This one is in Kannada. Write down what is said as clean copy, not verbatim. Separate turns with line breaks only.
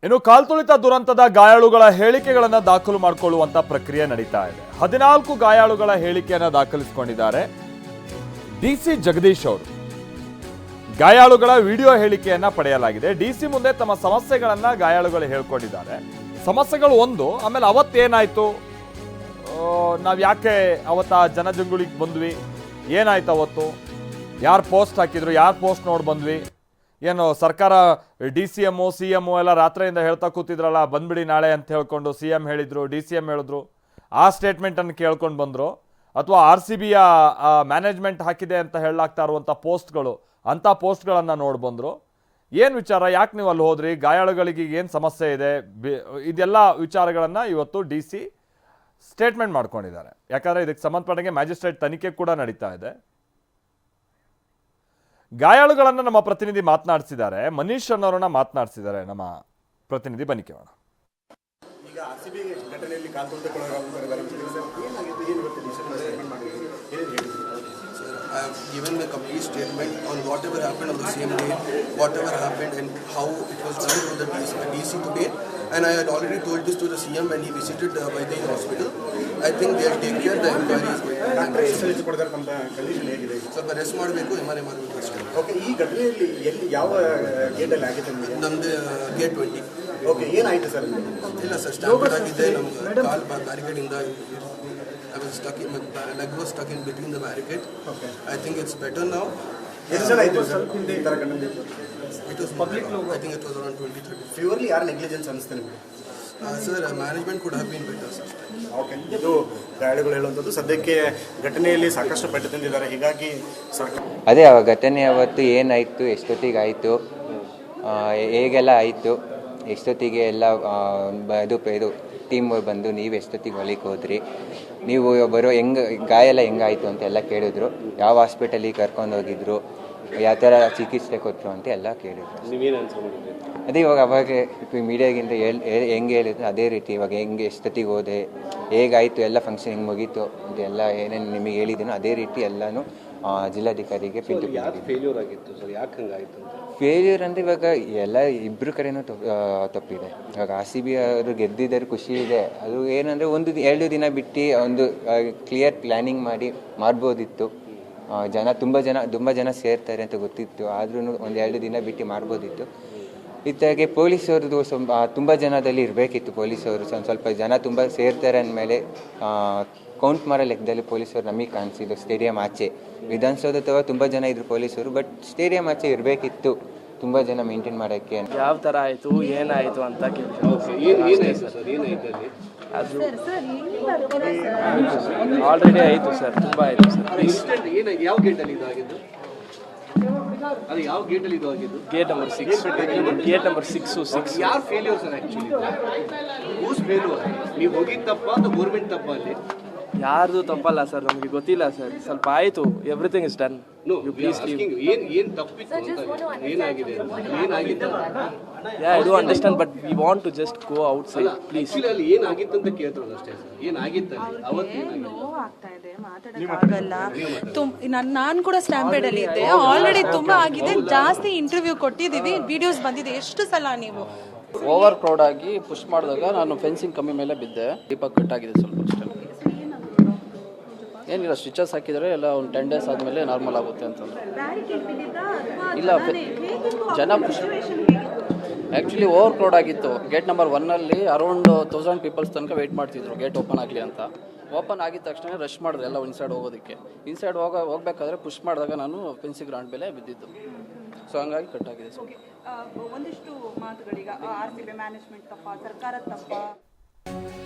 ಇನ್ನು ಕಾಲ್ತುಳಿತ ದುರಂತದ ಗಾಯಾಳುಗಳ ಹೇಳಿಕೆಗಳನ್ನು ದಾಖಲು ಮಾಡಿಕೊಳ್ಳುವಂತ ಪ್ರಕ್ರಿಯೆ ನಡೀತಾ ಇದೆ. 14 ಗಾಯಾಳುಗಳ ಹೇಳಿಕೆಯನ್ನು ದಾಖಲಿಸಿಕೊಂಡಿದ್ದಾರೆ ಡಿಸಿ ಜಗದೀಶ್ ಅವರು. ಗಾಯಾಳುಗಳ ವಿಡಿಯೋ ಹೇಳಿಕೆಯನ್ನ ಪಡೆಯಲಾಗಿದೆ. ಡಿಸಿ ಮುಂದೆ ತಮ್ಮ ಸಮಸ್ಯೆಗಳನ್ನ ಗಾಯಾಳುಗಳು ಹೇಳ್ಕೊಂಡಿದ್ದಾರೆ. ಸಮಸ್ಯೆಗಳು ಒಂದು, ಆಮೇಲೆ ಅವತ್ತೇನಾಯ್ತು, ನಾವು ಯಾಕೆ ಅವತ್ತ ಜನಜಂಗುಳಿಗೆ ಬಂದ್ವಿ, ಏನಾಯ್ತು ಅವತ್ತು, ಯಾರು ಪೋಸ್ಟ್ ಹಾಕಿದ್ರು, ಯಾರು ಪೋಸ್ಟ್ ನೋಡಿ ಬಂದ್ವಿ, ಏನು ಸರ್ಕಾರ DCM CM ಎಲ್ಲ ರಾತ್ರಿಯಿಂದ ಹೇಳ್ತಾ ಕೂತಿದ್ರಲ್ಲ ಬಂದ್ಬಿಡಿ ನಾಳೆ ಅಂತ ಹೇಳ್ಕೊಂಡು CM ಹೇಳಿದ್ರು, DCM ಹೇಳಿದ್ರು, ಆ ಸ್ಟೇಟ್ಮೆಂಟನ್ನು ಕೇಳ್ಕೊಂಡು ಬಂದರು, ಅಥವಾ RCBಯ ಮ್ಯಾನೇಜ್ಮೆಂಟ್ ಹಾಕಿದೆ ಅಂತ ಹೇಳಲಾಗ್ತಾ ಇರುವಂಥ ಪೋಸ್ಟ್ಗಳು, ಅಂಥ ಪೋಸ್ಟ್ಗಳನ್ನು ನೋಡಿ ಬಂದರು. ಏನು ವಿಚಾರ, ಯಾಕೆ ನೀವು ಅಲ್ಲಿ ಹೋದ್ರಿ, ಗಾಯಾಳುಗಳಿಗೆ ಏನು ಸಮಸ್ಯೆ ಇದೆ, ಇದೆಲ್ಲ ವಿಚಾರಗಳನ್ನು ಇವತ್ತು DC ಸ್ಟೇಟ್ಮೆಂಟ್ ಮಾಡ್ಕೊಂಡಿದ್ದಾರೆ. ಯಾಕಂದರೆ ಇದಕ್ಕೆ ಸಂಬಂಧಪಟ್ಟಂಗೆ ಮ್ಯಾಜಿಸ್ಟ್ರೇಟ್ ತನಿಖೆ ಕೂಡ ನಡೀತಾ ಇದೆ. ಗಾಯಾಳುಗಳನ್ನು ನಮ್ಮ ಪ್ರತಿನಿಧಿ ಮಾತನಾಡಿಸಿದ್ದಾರೆ, ಮನೀಶ್ ಅನ್ನೋರನ್ನ ಮಾತನಾಡಿಸಿದ್ದಾರೆ ನಮ್ಮ ಪ್ರತಿನಿಧಿ. ಬನ್ನಿ ಕೇಳೋಣ.
ಈಗ RCB ಘಟನೆಯಲ್ಲಿ
I have given my complete statement on whatever happened on the same day, whatever happened and how it was done to the DC today. And I had already told this to the CM when he visited Vaidya hospital. I think they will take care. The inquiry is going on. ಸ್ವಲ್ಪ ರೆಸ್ಟ್ ಮಾಡಬೇಕು, MRI ಮಾಡಬೇಕು ಅಷ್ಟೇ.
ಓಕೆ, ಈ ಘಟನೆಯಲ್ಲಿ ಎಲ್ಲಿ ಯಾವ ಗೇಟಲ್ಲಿ ಆಗಿದೆ ನಿಮಗೆ?
ನಮ್ಮದು ಗೇಟ್ 20.
ಓಕೆ, ಏನಾಯಿತು ಸರ್?
ಇಲ್ಲ ಸರ್, ಸ್ಟ್ಯಾಂಪ್ ಆಗಿದೆ. ನಮ್ಮ ಕಾಲ್ ಬ್ಯಾರಿಕೇಡಿಂದ I was stuck in, my leg was stuck in between the barricade. Okay. I think it's better now.
ಎಷ್ಟು ಜನ ಇದ್ರು ಸರ್ ಈ ಥರ ಘಟನೆ?
It was public. I think it was around 20-30.
Purely ಯಾರು ನೆಗ್ಲಿಜೆನ್ಸ್ ಅನಿಸ್ತಾ ನಿಮಗೆ?
Sir, management could have been better sir.
Okay, ಇದು ಗಾಯಾಳುಗಳು ಹೇಳುವಂಥದ್ದು. ಸದ್ಯಕ್ಕೆ ಘಟನೆಯಲ್ಲಿ ಸಾಕಷ್ಟು ಪೆಟ್ಟು ತಿಂದಿದ್ದಾರೆ, ಹೀಗಾಗಿ ಸರ್ಕಾರ
ಅದೇ ಆ ಘಟನೆ ಅವತ್ತು ಏನಾಯಿತು, ಎಷ್ಟೊತ್ತಿಗೆ ಆಯಿತು, ಹೇಗೆಲ್ಲ ಆಯಿತು, ಎಷ್ಟೊತ್ತಿಗೆ ಎಲ್ಲ ಇದು ಟೀಮ್ ಬಂದು ನೀವು ಎಷ್ಟೊತ್ತಿಗೆ ಹೊಲಿಗೆ ಹೋದ್ರಿ, ನೀವು ಬರೋ ಗಾಯ ಎಲ್ಲ ಹೆಂಗಾಯಿತು ಅಂತ ಎಲ್ಲ ಕೇಳಿದ್ರು, ಯಾವ ಹಾಸ್ಪಿಟಲಿಗೆ ಕರ್ಕೊಂಡು ಹೋಗಿದ್ರು, ಯಾವ ಥರ ಚಿಕಿತ್ಸೆ ಕೊಟ್ಟರು ಅಂತ ಎಲ್ಲ ಕೇಳಿದ್ರು. ಅದೇ ಇವಾಗ ಅವಾಗ ಮೀಡಿಯಾಗಿಂದ ಹೆಂಗೆ ಹೇಳಿದ್ರು ಅದೇ ರೀತಿ ಇವಾಗ ಹೆಂಗೆ ಎಷ್ಟೊತ್ತಿಗೆ ಹೋದೆ, ಹೇಗಾಯಿತು, ಎಲ್ಲ ಫಂಕ್ಷನ್ ಹೆಂಗೆ ಮುಗೀತು ಅಂತ ಎಲ್ಲ ಏನೇನು ನಿಮಗೆ ಹೇಳಿದ್ದೀನೋ ಅದೇ ರೀತಿ ಎಲ್ಲನೂ ಜಿಲ್ಲಾಧಿಕಾರಿಗೆ
ಫೇಲ್ಯೂರ್ ಆಗಿತ್ತು ಸರ್. ಯಾಕೆ ಹಂಗಾಯಿತು?
ಫೇಲ್ಯೂರ್ ಅಂದರೆ ಇವಾಗ ಎಲ್ಲ ಇಬ್ಬರು ಕಡೆನೂ ತಪ್ಪಿದೆ. ಇವಾಗ RCB ಅವರು ಗೆದ್ದಿದ್ದಾರೆ, ಖುಷಿ ಇದೆ. ಅದು ಏನಂದರೆ 1-2 ದಿನ ಬಿಟ್ಟು ಒಂದು ಕ್ಲಿಯರ್ ಪ್ಲ್ಯಾನಿಂಗ್ ಮಾಡಿ ಮಾಡ್ಬೋದಿತ್ತು. ತುಂಬ ಜನ ಸೇರ್ತಾರೆ ಅಂತ ಗೊತ್ತಿತ್ತು, ಆದ್ರೂ 1-2 ದಿನ ಬಿಟ್ಟು ಮಾಡ್ಬೋದಿತ್ತು. ಇತ್ತಾಗೆ ಪೊಲೀಸವ್ರದ್ದು ತುಂಬ ಜನದಲ್ಲಿ ಇರಬೇಕಿತ್ತು. ಪೊಲೀಸವರು ಸ್ವಲ್ಪ ಜನ ತುಂಬ ಸೇರ್ತಾರೆ ಅಂದಮೇಲೆ ಕೌಂಟ್ ಮಾಡೋ ಲೆಕ್ಕದಲ್ಲಿ ಪೊಲೀಸರು ನಮಗೆ ಕಾಣಿಸಿದ್ದು ಸ್ಟೇಡಿಯಂ ಆಚೆ. ವಿಧಾನಸೌಧ ಅಥವಾ ತುಂಬ ಜನ ಇದ್ರು ಪೊಲೀಸರು, ಬಟ್ ಸ್ಟೇಡಿಯಂ ಆಚೆ ಇರಬೇಕಿತ್ತು ತುಂಬ ಜನ ಮೇಂಟೈನ್ ಮಾಡೋಕ್ಕೆ.
ಯಾವ ಥರ ಆಯಿತು, ಏನಾಯಿತು ಅಂತ ಅದು ಆಲ್ರೆಡಿ ಆಯಿತು ಸರ್, ತುಂಬ ಆಯಿತು ಸರ್.
ಯಾವ ಗೇಟಲ್ಲಿ ಇದು ಆಗಿದ್ದು? ಅದು ಯಾವ ಗೇಟಲ್ಲಿ ಇದು ಆಗಿದ್ದು?
Gate number 6.
ಯಾರು failure sir? Actually whose failure? ನೀವು ಹೋಗಿದ್ದು ತಪ್ಪ ಅಥವಾ ಗೌರ್ಮೆಂಟ್ ತಪ್ಪ? ಅಲ್ಲಿ
ಯಾರ್ದು ತಪ್ಪಲ್ಲ ಸರ್, ನಮಗೆ ಗೊತ್ತಿಲ್ಲ ಸರ್. ಸ್ವಲ್ಪ ಆಯಿತು, ಎವ್ರಿಥಿಂಗ್ ಇಸ್ ಡನ್.
ಏನು ತಪ್ಪಿತ್ತು ಅಂತ, ಏನಾಗಿದೆ, ಏನಾಗಿತ್ತು?
I don't understand, but we want to just go outside please.
ಅಲ್ಲಿ ಏನಾಗಿತ್ತು ಅಂತ ಕೇಳ್ತಾರೆ ಅಷ್ಟೇ ಸರ್. ಏನಾಗಿತ್ತು ಅವತ್ತು?
ನಾನು ಕೂಡ ಸ್ಟ್ಯಾಂಪೇಡ್ ಅಲ್ಲಿ ಇದ್ದೆ. ಆಲ್ರೆಡಿ ತುಂಬಾ ಆಗಿದೆ, ಜಾಸ್ತಿ ಇಂಟರ್ವ್ಯೂ ಕೊಟ್ಟಿದ್ದೀವಿ, ವಿಡಿಯೋಸ್ ಬಂದಿದೆ. ಎಷ್ಟು ಸಲ ನೀವು
ಓವರ್ ಕ್ರೌಡ್ ಆಗಿ ಪುಷ್ ಮಾಡಿದಾಗ ನಾನು ಫೆನ್ಸಿಂಗ್ ಕಮ್ಮಿ ಮೇಲೆ ಬಿದ್ದೆ. ದೀಪ ಕಟ್ಟಾಗಿದೆ ಸ್ವಲ್ಪ ಅಷ್ಟೇ. ಏನಿಲ್ಲ, ಸ್ಟಿಚಸ್ ಹಾಕಿದರೆ ಎಲ್ಲ ಒಂದು 10 days ಆದಮೇಲೆ ನಾರ್ಮಲ್ ಆಗುತ್ತೆ ಅಂತಂದ್ರೆ. ಇಲ್ಲ, ಜನ ಪುಷ್ ಆ್ಯಕ್ಚುಲಿ ಓವರ್ ಕ್ರೌಡ್ ಆಗಿತ್ತು. ಗೇಟ್ ನಂಬರ್ 1 ಅರೌಂಡ್ 1000 ಪೀಪಲ್ಸ್ ತನಕ ವೆಯ್ಟ್ ಮಾಡ್ತಿದ್ರು ಗೇಟ್ ಓಪನ್ ಆಗಲಿ ಅಂತ. ಓಪನ್ ಆಗಿದ ತಕ್ಷಣ ರಶ್ ಮಾಡಿದ್ರೆ ಎಲ್ಲ ಇನ್ಸೈಡ್ ಹೋಗೋದಕ್ಕೆ. ಇನ್ಸೈಡ್ ಹೋಗ್ಬೇಕಾದ್ರೆ ಪುಷ್ ಮಾಡಿದಾಗ ನಾನು ಫೆನ್ಸಿಂಗ್ ಗ್ರೌಂಡ್ ಮೇಲೆ ಬಿದ್ದಿದ್ದು. ಸೊ ಹಂಗಾಗಿ ಕಟ್ಟಾಗಿದೆ.
ಒಂದಿಷ್ಟು ಮಾತುಗಳೀಗ RCB ಮ್ಯಾನೇಜ್ಮೆಂಟ್ ತಪ್ಪ, ಸರ್ಕಾರ ತಪ್ಪ?